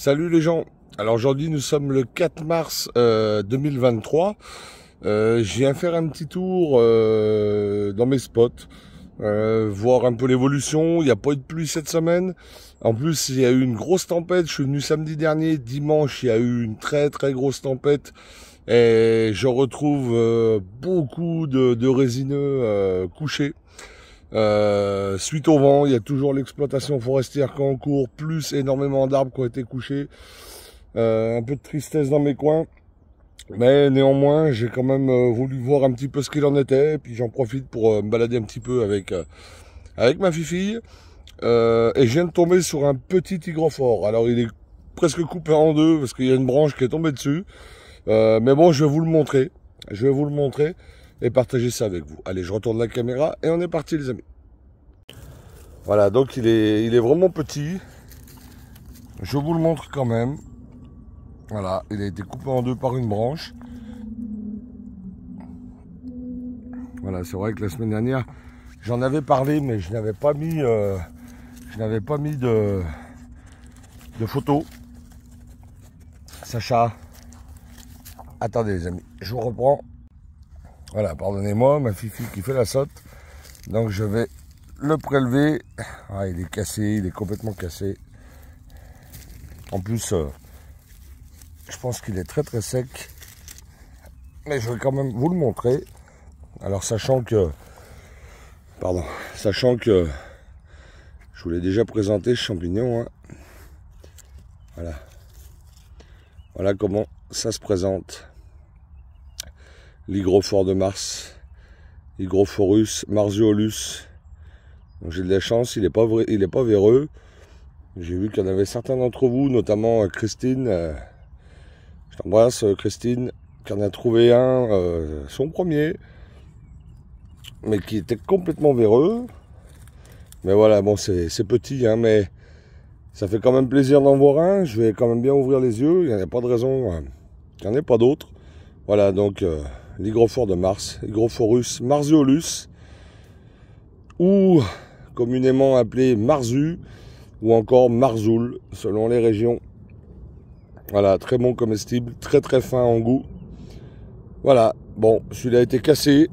Salut les gens. Alors aujourd'hui nous sommes le 4 mars 2023. Je viens faire un petit tour dans mes spots, voir un peu l'évolution. Il n'y a pas eu de pluie cette semaine. En plus il y a eu une grosse tempête. Je suis venu samedi dernier, dimanche il y a eu une très grosse tempête. Et je retrouve beaucoup de résineux couchés. Suite au vent, il y a toujours l'exploitation forestière qui est en cours, plus énormément d'arbres qui ont été couchés. Un peu de tristesse dans mes coins, mais néanmoins j'ai quand même voulu voir un petit peu ce qu'il en était, et puis j'en profite pour me balader un petit peu avec ma fifille. Et je viens de tomber sur un petit hygrophore. Alors il est presque coupé en deux parce qu'il y a une branche qui est tombée dessus, mais bon, je vais vous le montrer. Et partager ça avec vous. Allez, je retourne la caméra et on est parti les amis. Voilà, donc il est vraiment petit. Je vous le montre quand même. Voilà, il a été coupé en deux par une branche. Voilà, c'est vrai que la semaine dernière, j'en avais parlé, mais je n'avais pas mis de photos. Sacha, attendez les amis, je vous reprends. Voilà, pardonnez-moi, ma fifi qui fait la saute. Donc je vais le prélever. Ah, il est cassé, il est complètement cassé. En plus, je pense qu'il est très sec. Mais je vais quand même vous le montrer. Alors sachant que je vous l'ai déjà présenté ce champignon. Hein. Voilà comment ça se présente. L'hygrophore de Mars, Hygrophorus marziolus. J'ai de la chance, il est pas véreux. J'ai vu qu'il y en avait certains d'entre vous, notamment Christine. Je t'embrasse Christine, qui en a trouvé un, son premier, mais qui était complètement véreux. Mais voilà, bon, c'est petit, hein, mais ça fait quand même plaisir d'en voir un. Je vais quand même bien ouvrir les yeux. Il n'y a pas de raison qu'il n'y en ait pas d'autres. Voilà, donc l'hygrophore de Mars, Hygrophorus marziolus, ou communément appelé marzu, ou encore marzoul, selon les régions. Voilà, très bon comestible, très fin en goût. Voilà, bon, celui-là a été cassé.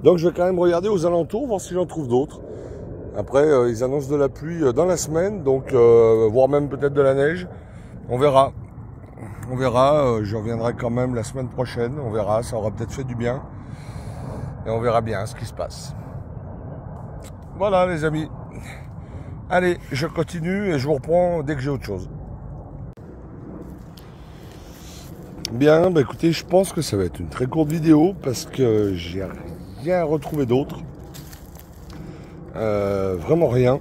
Donc je vais quand même regarder aux alentours, voir si j'en trouve d'autres. Après, ils annoncent de la pluie dans la semaine, donc voire même peut-être de la neige. On verra. On verra, je reviendrai quand même la semaine prochaine, on verra, ça aura peut-être fait du bien. Et on verra bien ce qui se passe. Voilà les amis. Allez, je continue et je vous reprends dès que j'ai autre chose. Bien, bah écoutez, je pense que ça va être une très courte vidéo parce que j'ai rien retrouvé d'autre. Vraiment rien.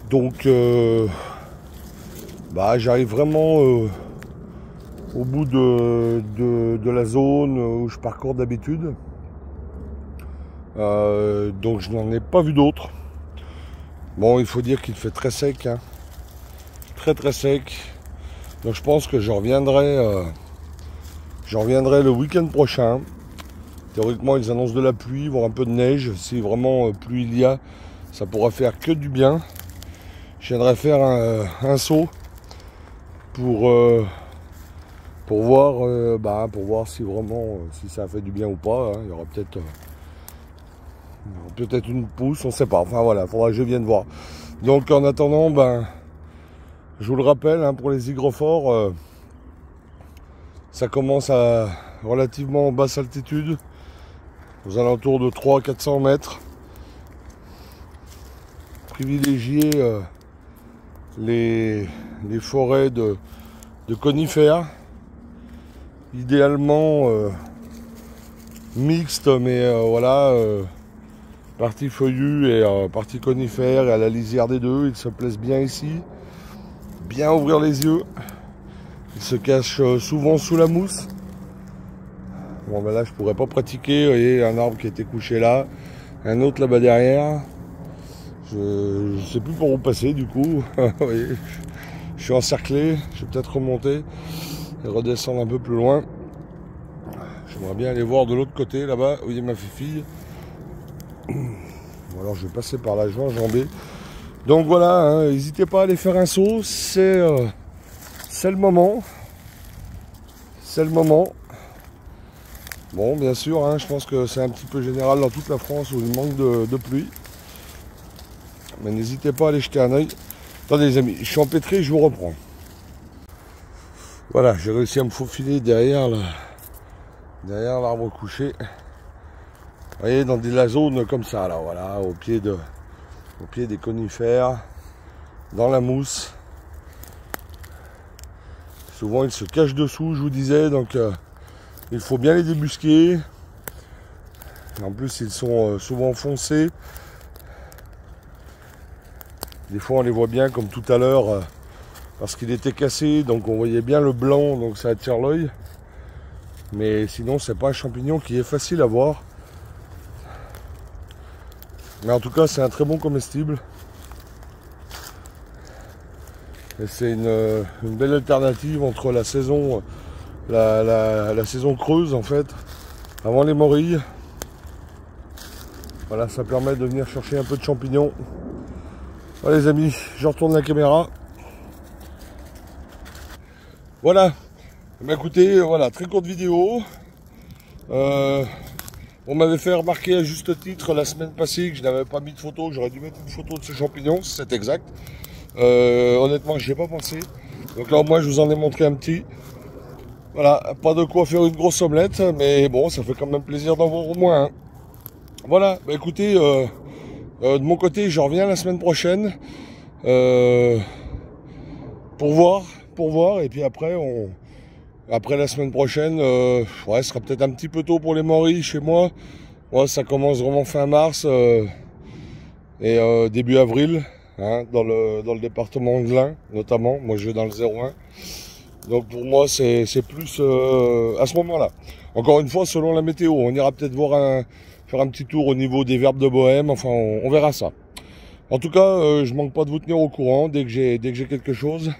Donc, j'arrive vraiment au bout de la zone où je parcours d'habitude. Donc je n'en ai pas vu d'autres. Bon, il faut dire qu'il fait très sec, hein. Très sec. Donc je pense que je reviendrai le week-end prochain. Théoriquement, ils annoncent de la pluie, voire un peu de neige. Si vraiment pluie il y a, ça pourra faire que du bien. Je viendrai faire un saut pour voir si vraiment si ça a fait du bien ou pas. Hein. Il y aura peut-être une pousse, on ne sait pas. Enfin voilà, il faudra que je vienne voir. Donc en attendant, je vous le rappelle, hein, pour les hygrophores, ça commence à relativement basse altitude, aux alentours de 300-400 mètres. Privilégier les forêts de conifères, idéalement mixtes, mais partie feuillue et partie conifère, et à la lisière des deux. Ils se plaisent bien ici, bien ouvrir les yeux. Ils se cachent souvent sous la mousse. Bon là je pourrais pas pratiquer, vous voyez, un arbre qui était couché là, un autre là-bas derrière. Je sais plus par où passer du coup. Vous voyez, je suis encerclé, je vais peut-être remonter et redescendre un peu plus loin. J'aimerais bien aller voir de l'autre côté là-bas où il y a ma fille. Ou alors je vais passer par là, je vais enjamber. Donc voilà, hein, n'hésitez pas à aller faire un saut, c'est le moment. C'est le moment. Bon, bien sûr, hein, je pense que c'est un petit peu général dans toute la France où il manque de pluie. Mais n'hésitez pas à aller jeter un oeil. Attendez les amis, je suis empêtré, je vous reprends. Voilà, j'ai réussi à me faufiler derrière l'arbre couché. Vous voyez, dans la zone comme ça, là, voilà, au pied des conifères, dans la mousse. Souvent, ils se cachent dessous, je vous disais, donc il faut bien les débusquer. En plus, ils sont souvent foncés. Des fois, on les voit bien, comme tout à l'heure, parce qu'il était cassé, donc on voyait bien le blanc, donc ça attire l'œil. Mais sinon, c'est pas un champignon qui est facile à voir. Mais en tout cas, c'est un très bon comestible. Et c'est une belle alternative entre la saison, la saison creuse en fait, avant les morilles. Voilà, ça permet de venir chercher un peu de champignons. Voilà les amis, je retourne la caméra. Voilà. Mais écoutez, voilà, très courte vidéo. On m'avait fait remarquer à juste titre la semaine passée que je n'avais pas mis de photo. J'aurais dû mettre une photo de ce champignon, c'est exact. Honnêtement, j'y ai pas pensé. Donc là, moi, je vous en ai montré un petit. Voilà, pas de quoi faire une grosse omelette, mais bon, ça fait quand même plaisir d'en voir au moins. Hein. Voilà, bah écoutez, de mon côté, je reviens la semaine prochaine pour voir, et puis après, après la semaine prochaine, ouais, ce sera peut-être un petit peu tôt pour les morilles chez moi. Ouais, ça commence vraiment fin mars et début avril, hein, dans le département de l'Ain notamment. Moi, je vais dans le 01. Donc pour moi, c'est plus à ce moment-là. Encore une fois, selon la météo, on ira peut-être faire un petit tour au niveau des verbes de Bohème. Enfin, on verra ça. En tout cas, je manque pas de vous tenir au courant dès que j'ai quelque chose.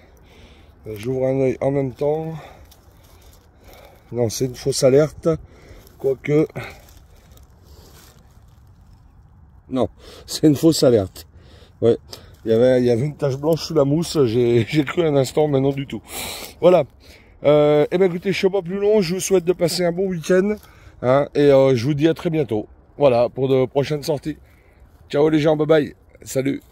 J'ouvre un œil en même temps. Non, c'est une fausse alerte. Quoique... Non, c'est une fausse alerte. Ouais, il y avait une tache blanche sous la mousse. J'ai cru un instant, mais non du tout. Voilà. Eh bien écoutez, je ne suis pas plus long. Je vous souhaite de passer un bon week-end. Hein, et je vous dis à très bientôt. Voilà, pour de prochaines sorties. Ciao les gens, bye bye. Salut.